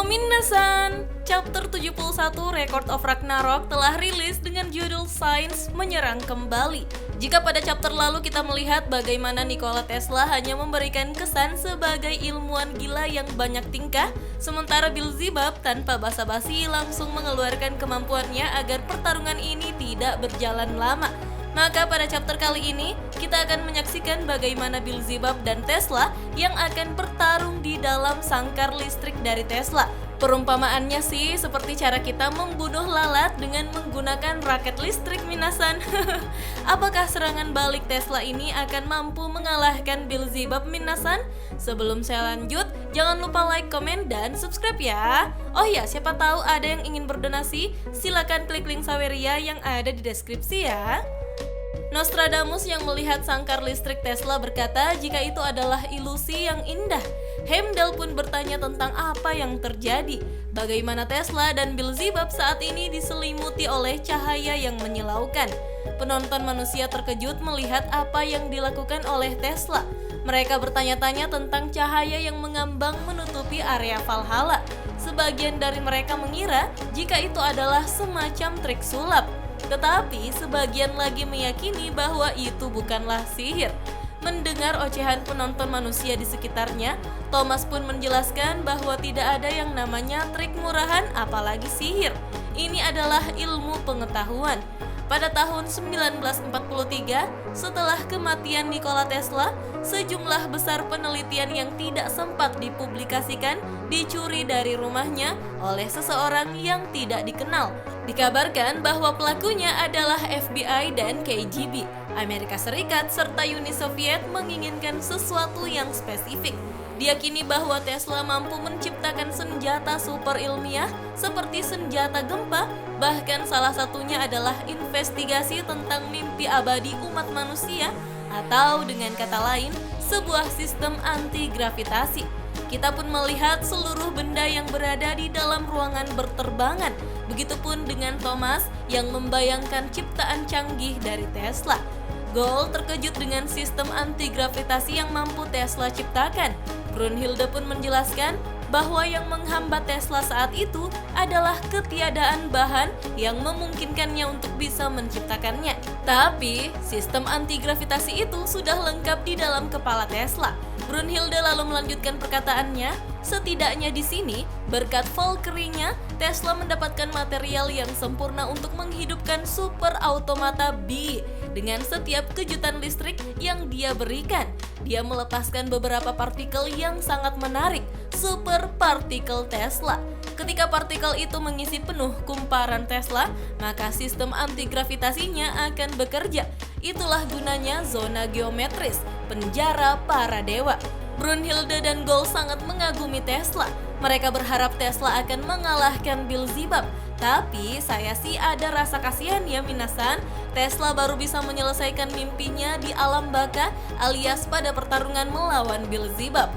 Minasan, chapter 71 Record of Ragnarok telah rilis dengan judul Science Menyerang Kembali. Jika pada chapter lalu kita melihat bagaimana Nikola Tesla hanya memberikan kesan sebagai ilmuwan gila yang banyak tingkah, sementara Beelzebub tanpa basa-basi langsung mengeluarkan kemampuannya agar pertarungan ini tidak berjalan lama. Maka pada chapter kali ini, kita akan menyaksikan bagaimana Beelzebub dan Tesla yang akan bertarung di dalam sangkar listrik dari Tesla. Perumpamaannya sih seperti cara kita membunuh lalat dengan menggunakan raket listrik, Minasan. Apakah serangan balik Tesla ini akan mampu mengalahkan Beelzebub, Minasan? Sebelum saya lanjut, jangan lupa like, komen, dan subscribe ya. Oh ya, siapa tahu ada yang ingin berdonasi, silakan klik link Saweria yang ada di deskripsi ya. Nostradamus yang melihat sangkar listrik Tesla berkata jika itu adalah ilusi yang indah. Heimdall pun bertanya tentang apa yang terjadi. Bagaimana Tesla dan Beelzebub saat ini diselimuti oleh cahaya yang menyilaukan. Penonton manusia terkejut melihat apa yang dilakukan oleh Tesla. Mereka bertanya-tanya tentang cahaya yang mengambang menutupi area Valhalla. Sebagian dari mereka mengira jika itu adalah semacam trik sulap. Tetapi sebagian lagi meyakini bahwa itu bukanlah sihir. Mendengar ocehan penonton manusia di sekitarnya, Thomas pun menjelaskan bahwa tidak ada yang namanya trik murahan apalagi sihir. Ini adalah ilmu pengetahuan. Pada tahun 1943, setelah kematian Nikola Tesla, sejumlah besar penelitian yang tidak sempat dipublikasikan dicuri dari rumahnya oleh seseorang yang tidak dikenal. Dikabarkan bahwa pelakunya adalah FBI dan KGB. Amerika Serikat serta Uni Soviet menginginkan sesuatu yang spesifik. Diyakini bahwa Tesla mampu menciptakan senjata super ilmiah seperti senjata gempa, bahkan salah satunya adalah investigasi tentang mimpi abadi umat manusia atau dengan kata lain, sebuah sistem anti-gravitasi. Kita pun melihat seluruh benda yang berada di dalam ruangan berterbangan. Begitupun dengan Thomas yang membayangkan ciptaan canggih dari Tesla. Gould terkejut dengan sistem anti-gravitasi yang mampu Tesla ciptakan. Brunhilde pun menjelaskan bahwa yang menghambat Tesla saat itu adalah ketiadaan bahan yang memungkinkannya untuk bisa menciptakannya. Tapi, sistem anti-gravitasi itu sudah lengkap di dalam kepala Tesla. Brunhilde lalu melanjutkan perkataannya, setidaknya di sini, berkat Valkyrie-nya, Tesla mendapatkan material yang sempurna untuk menghidupkan super automata B. Dengan setiap kejutan listrik yang dia berikan, dia melepaskan beberapa partikel yang sangat menarik, super partikel Tesla. Ketika partikel itu mengisi penuh kumparan Tesla, maka sistem anti-gravitasinya akan bekerja. Itulah gunanya zona geometris, penjara para dewa. Brunhilde dan Gould sangat mengagumi Tesla. Mereka berharap Tesla akan mengalahkan Beelzebub. Tapi saya sih ada rasa kasihan ya, Minasan. Tesla baru bisa menyelesaikan mimpinya di alam baka alias pada pertarungan melawan Beelzebub.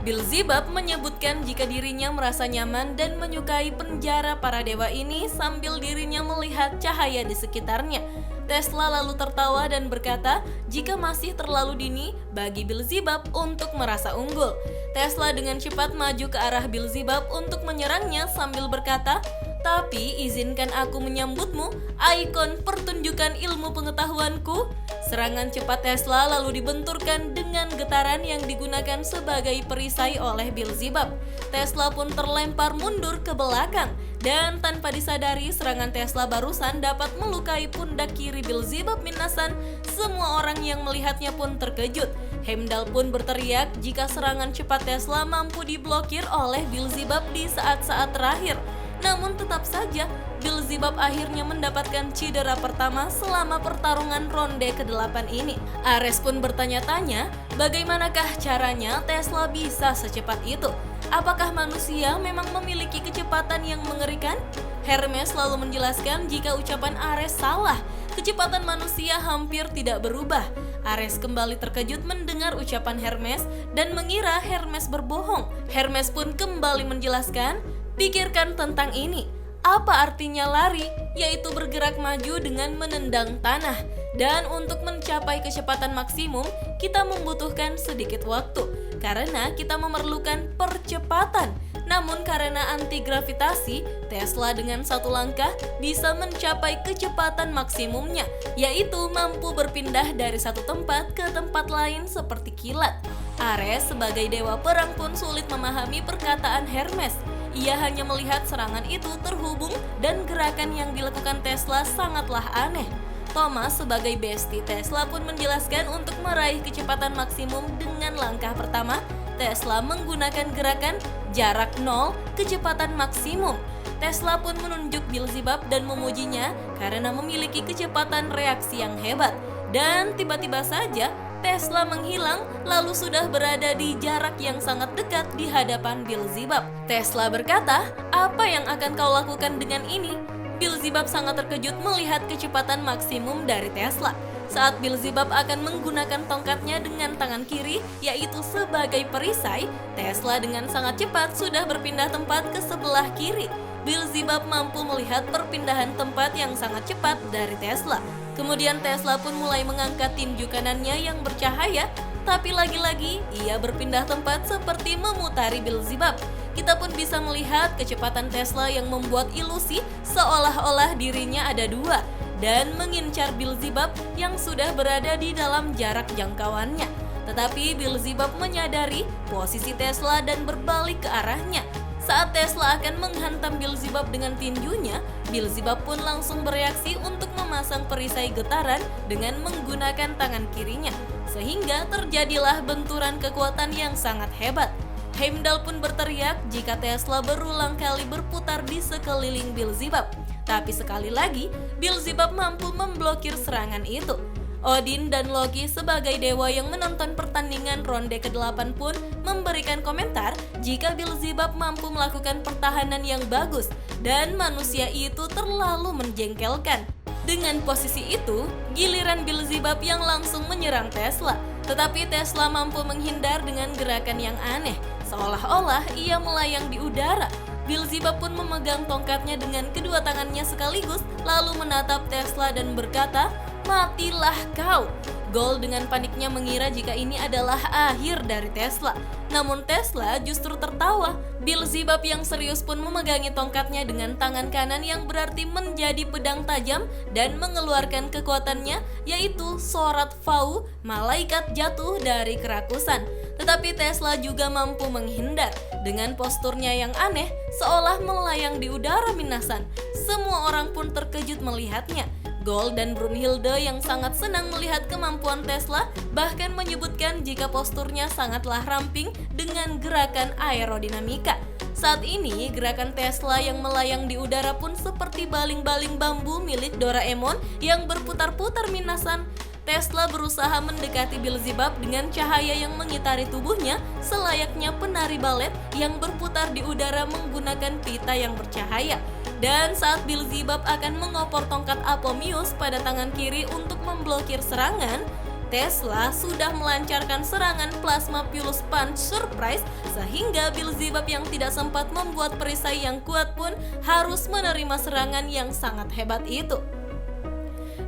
Beelzebub menyebutkan jika dirinya merasa nyaman dan menyukai penjara para dewa ini sambil dirinya melihat cahaya di sekitarnya. Tesla lalu tertawa dan berkata jika masih terlalu dini bagi Beelzebub untuk merasa unggul. Tesla dengan cepat maju ke arah Beelzebub untuk menyerangnya sambil berkata, "Tapi izinkan aku menyambutmu, ikon pertunjukan ilmu pengetahuanku." Serangan cepat Tesla lalu dibenturkan dengan getaran yang digunakan sebagai perisai oleh Beelzebub. Tesla pun terlempar mundur ke belakang dan tanpa disadari serangan Tesla barusan dapat melukai pundak kiri Beelzebub, Minasan. Semua orang yang melihatnya pun terkejut. Heimdall pun berteriak jika serangan cepat Tesla mampu diblokir oleh Beelzebub di saat-saat terakhir. Namun tetap saja, Beelzebub akhirnya mendapatkan cedera pertama selama pertarungan ronde ke-8 ini. Ares pun bertanya-tanya, bagaimanakah caranya Tesla bisa secepat itu? Apakah manusia memang memiliki kecepatan yang mengerikan? Hermes lalu menjelaskan jika ucapan Ares salah. Kecepatan manusia hampir tidak berubah. Ares kembali terkejut mendengar ucapan Hermes dan mengira Hermes berbohong. Hermes pun kembali menjelaskan, pikirkan tentang ini. Apa artinya lari? Yaitu bergerak maju dengan menendang tanah. Dan untuk mencapai kecepatan maksimum, kita membutuhkan sedikit waktu. Karena kita memerlukan percepatan. Namun karena anti-gravitasi, Tesla dengan satu langkah bisa mencapai kecepatan maksimumnya, yaitu mampu berpindah dari satu tempat ke tempat lain seperti kilat. Ares sebagai dewa perang pun sulit memahami perkataan Hermes. Ia hanya melihat serangan itu terhubung dan gerakan yang dilakukan Tesla sangatlah aneh. Thomas sebagai bestie Tesla pun menjelaskan untuk meraih kecepatan maksimum dengan langkah pertama, Tesla menggunakan gerakan jarak 0 kecepatan maksimum. Tesla pun menunjuk Beelzebub dan memujinya karena memiliki kecepatan reaksi yang hebat. Dan tiba-tiba saja Tesla menghilang lalu sudah berada di jarak yang sangat dekat di hadapan Beelzebub. Tesla berkata, "Apa yang akan kau lakukan dengan ini?" Beelzebub sangat terkejut melihat kecepatan maksimum dari Tesla. Saat Beelzebub akan menggunakan tongkatnya dengan tangan kiri, yaitu sebagai perisai, Tesla dengan sangat cepat sudah berpindah tempat ke sebelah kiri. Beelzebub mampu melihat perpindahan tempat yang sangat cepat dari Tesla. Kemudian Tesla pun mulai mengangkat tinju kanannya yang bercahaya, tapi lagi-lagi ia berpindah tempat seperti memutari Beelzebub. Kita pun bisa melihat kecepatan Tesla yang membuat ilusi seolah-olah dirinya ada dua dan mengincar Beelzebub yang sudah berada di dalam jarak jangkauannya. Tetapi Beelzebub menyadari posisi Tesla dan berbalik ke arahnya. Saat Tesla akan menghantam Beelzebub dengan tinjunya, Beelzebub pun langsung bereaksi untuk memasang perisai getaran dengan menggunakan tangan kirinya. Sehingga terjadilah benturan kekuatan yang sangat hebat. Heimdall pun berteriak jika Tesla berulang kali berputar di sekeliling Beelzebub. Tapi sekali lagi, Beelzebub mampu memblokir serangan itu. Odin dan Loki sebagai dewa yang menonton pertandingan ronde ke-8 pun memberikan komentar jika Beelzebub mampu melakukan pertahanan yang bagus dan manusia itu terlalu menjengkelkan. Dengan posisi itu, giliran Beelzebub yang langsung menyerang Tesla. Tetapi Tesla mampu menghindar dengan gerakan yang aneh, seolah-olah ia melayang di udara. Beelzebub pun memegang tongkatnya dengan kedua tangannya sekaligus, lalu menatap Tesla dan berkata, "Matilah kau." Gold dengan paniknya mengira jika ini adalah akhir dari Tesla. Namun Tesla justru tertawa. Beelzebub yang serius pun memegangi tongkatnya dengan tangan kanan yang berarti menjadi pedang tajam dan mengeluarkan kekuatannya, yaitu Sorat Fau, malaikat jatuh dari kerakusan. Tetapi Tesla juga mampu menghindar. Dengan posturnya yang aneh, seolah melayang di udara minasan. Semua orang pun terkejut melihatnya. Gold dan Brunhilde yang sangat senang melihat kemampuan Tesla bahkan menyebutkan jika posturnya sangatlah ramping dengan gerakan aerodinamika. Saat ini, gerakan Tesla yang melayang di udara pun seperti baling-baling bambu milik Doraemon yang berputar-putar minasan. Tesla berusaha mendekati Beelzebub dengan cahaya yang mengitari tubuhnya selayaknya penari balet yang berputar di udara menggunakan pita yang bercahaya. Dan saat Beelzebub akan mengopor tongkat Apomius pada tangan kiri untuk memblokir serangan, Tesla sudah melancarkan serangan Plasma Pulse Punch Surprise sehingga Beelzebub yang tidak sempat membuat perisai yang kuat pun harus menerima serangan yang sangat hebat itu.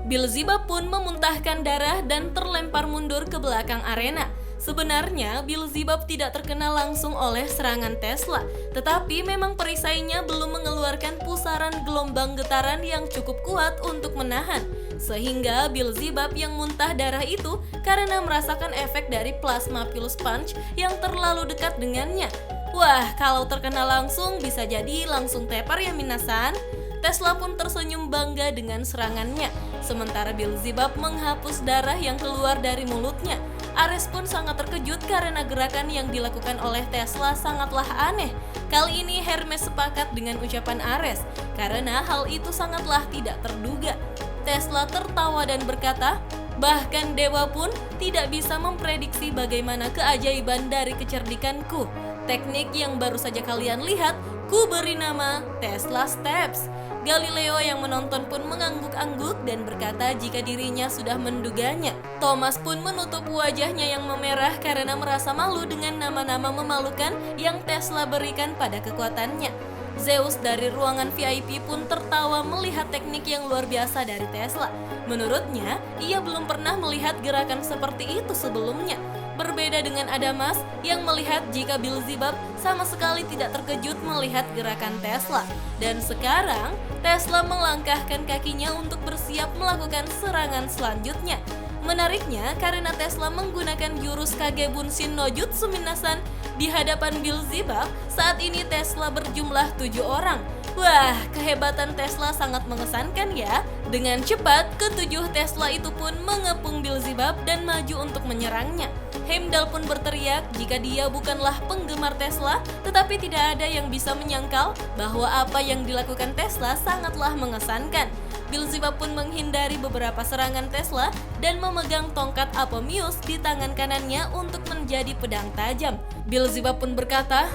Beelzebub pun memuntahkan darah dan terlempar mundur ke belakang arena. Sebenarnya Beelzebub tidak terkena langsung oleh serangan Tesla, tetapi memang perisainya belum mengeluarkan pusaran gelombang getaran yang cukup kuat untuk menahan. Sehingga Beelzebub yang muntah darah itu karena merasakan efek dari Plasma Pulse Punch yang terlalu dekat dengannya. Wah, kalau terkena langsung bisa jadi langsung tepar ya minasan. Tesla pun tersenyum bangga dengan serangannya, sementara Beelzebub menghapus darah yang keluar dari mulutnya. Ares pun sangat terkejut karena gerakan yang dilakukan oleh Tesla sangatlah aneh. Kali ini Hermes sepakat dengan ucapan Ares, karena hal itu sangatlah tidak terduga. Tesla tertawa dan berkata, "Bahkan dewa pun tidak bisa memprediksi bagaimana keajaiban dari kecerdikanku. Teknik yang baru saja kalian lihat, ku beri nama Tesla Steps." Galileo yang menonton pun mengangguk-angguk dan berkata jika dirinya sudah menduganya. Thomas pun menutup wajahnya yang memerah karena merasa malu dengan nama-nama memalukan yang Tesla berikan pada kekuatannya. Zeus dari ruangan VIP pun tertawa melihat teknik yang luar biasa dari Tesla. Menurutnya, ia belum pernah melihat gerakan seperti itu sebelumnya. Berbeda dengan Adamas yang melihat jika Beelzebub sama sekali tidak terkejut melihat gerakan Tesla. Dan sekarang Tesla melangkahkan kakinya untuk bersiap melakukan serangan selanjutnya. Menariknya karena Tesla menggunakan jurus Kage Bunshin no Jutsu Minasan di hadapan Beelzebub, saat ini Tesla berjumlah 7 orang. Wah, kehebatan Tesla sangat mengesankan ya. Dengan cepat, ketujuh Tesla itu pun mengepung Beelzebub dan maju untuk menyerangnya. Heimdall pun berteriak jika dia bukanlah penggemar Tesla, tetapi tidak ada yang bisa menyangkal bahwa apa yang dilakukan Tesla sangatlah mengesankan. Beelzebub pun menghindari beberapa serangan Tesla dan memegang tongkat Apomius di tangan kanannya untuk menjadi pedang tajam. Beelzebub pun berkata,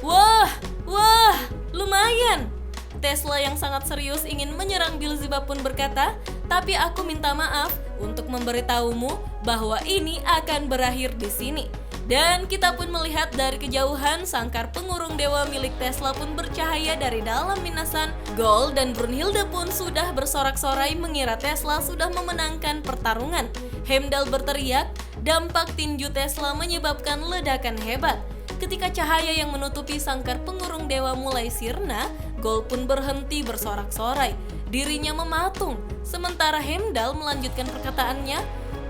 Wah, lumayan. Tesla yang sangat serius ingin menyerang Beelzebub pun berkata, tapi aku minta maaf untuk memberitahumu bahwa ini akan berakhir di sini. Dan kita pun melihat dari kejauhan sangkar pengurung dewa milik Tesla pun bercahaya dari dalam Minasan. Gold dan Brunhilde pun sudah bersorak-sorai mengira Tesla sudah memenangkan pertarungan. Heimdall berteriak, dampak tinju Tesla menyebabkan ledakan hebat. Ketika cahaya yang menutupi sangkar pengurung dewa mulai sirna, Gold pun berhenti bersorak-sorai. Dirinya mematung, sementara Heimdall melanjutkan perkataannya,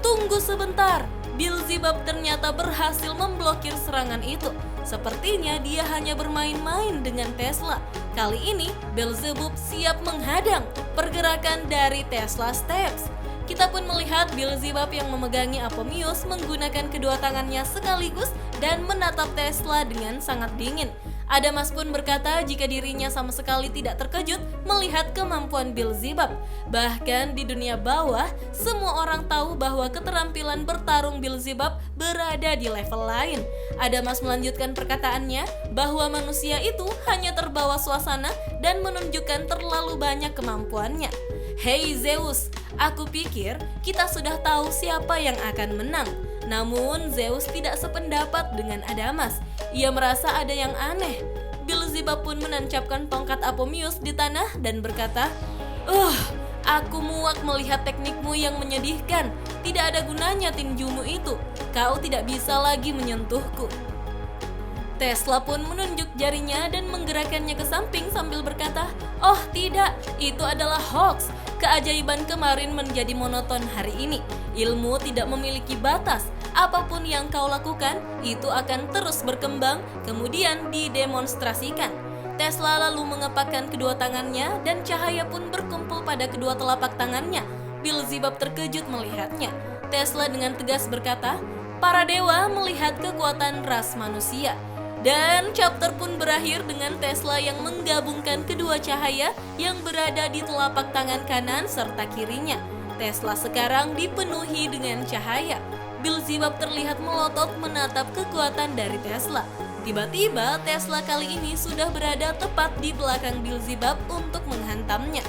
tunggu sebentar. Beelzebub ternyata berhasil memblokir serangan itu. Sepertinya dia hanya bermain-main dengan Tesla. Kali ini Beelzebub siap menghadang pergerakan dari Tesla Steps. Kita pun melihat Beelzebub yang memegangi Apomius menggunakan kedua tangannya sekaligus dan menatap Tesla dengan sangat dingin. Adamas pun berkata jika dirinya sama sekali tidak terkejut melihat kemampuan Beelzebub. Bahkan di dunia bawah, semua orang tahu bahwa keterampilan bertarung Beelzebub berada di level lain. Adamas melanjutkan perkataannya bahwa manusia itu hanya terbawa suasana dan menunjukkan terlalu banyak kemampuannya. Hei Zeus, aku pikir kita sudah tahu siapa yang akan menang. Namun Zeus tidak sependapat dengan Adamas. Ia merasa ada yang aneh. Beelzebub pun menancapkan tongkat Apomius di tanah dan berkata, aku muak melihat teknikmu yang menyedihkan. Tidak ada gunanya tinjumu itu. Kau tidak bisa lagi menyentuhku. Tesla pun menunjuk jarinya dan menggerakkannya ke samping sambil berkata, oh tidak, itu adalah hoax. Keajaiban kemarin menjadi monoton hari ini. Ilmu tidak memiliki batas. Apapun yang kau lakukan, itu akan terus berkembang, kemudian didemonstrasikan. Tesla lalu mengepakkan kedua tangannya dan cahaya pun berkumpul pada kedua telapak tangannya. Beelzebub terkejut melihatnya. Tesla dengan tegas berkata, para dewa melihat kekuatan ras manusia. Dan chapter pun berakhir dengan Tesla yang menggabungkan kedua cahaya yang berada di telapak tangan kanan serta kirinya. Tesla sekarang dipenuhi dengan cahaya. Beelzebub terlihat melotot menatap kekuatan dari Tesla. Tiba-tiba Tesla kali ini sudah berada tepat di belakang Beelzebub untuk menghantamnya.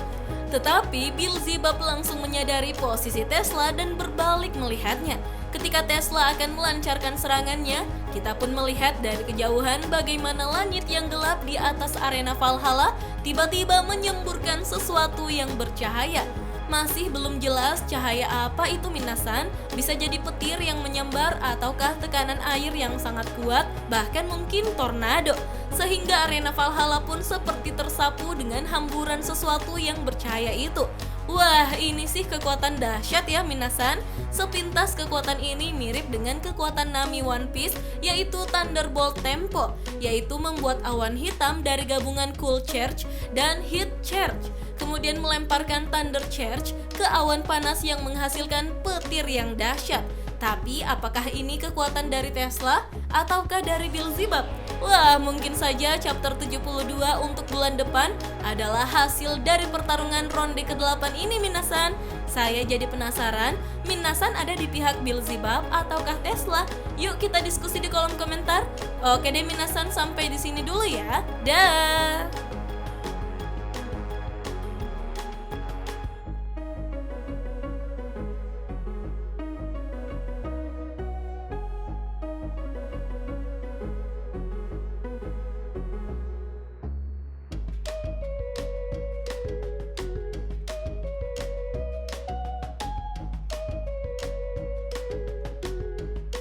Tetapi Beelzebub langsung menyadari posisi Tesla dan berbalik melihatnya. Ketika Tesla akan melancarkan serangannya, kita pun melihat dari kejauhan bagaimana langit yang gelap di atas arena Valhalla tiba-tiba menyemburkan sesuatu yang bercahaya. Masih belum jelas cahaya apa itu Minasan, bisa jadi petir yang menyambar ataukah tekanan air yang sangat kuat, bahkan mungkin tornado. Sehingga arena Valhalla pun seperti tersapu dengan hamburan sesuatu yang bercahaya itu. Wah, ini sih kekuatan dahsyat ya Minasan. Sepintas kekuatan ini mirip dengan kekuatan Nami One Piece, yaitu Thunderbolt Tempo, yaitu membuat awan hitam dari gabungan Cool Charge dan Heat Charge, kemudian melemparkan Thunder Charge ke awan panas yang menghasilkan petir yang dahsyat. Tapi apakah ini kekuatan dari Tesla ataukah dari Beelzebub? Wah, mungkin saja chapter 72 untuk bulan depan adalah hasil dari pertarungan ronde ke-8 ini Minasan. Saya jadi penasaran, Minasan ada di pihak Beelzebub ataukah Tesla? Yuk kita diskusi di kolom komentar. Oke deh Minasan, sampai di sini dulu ya. Dah.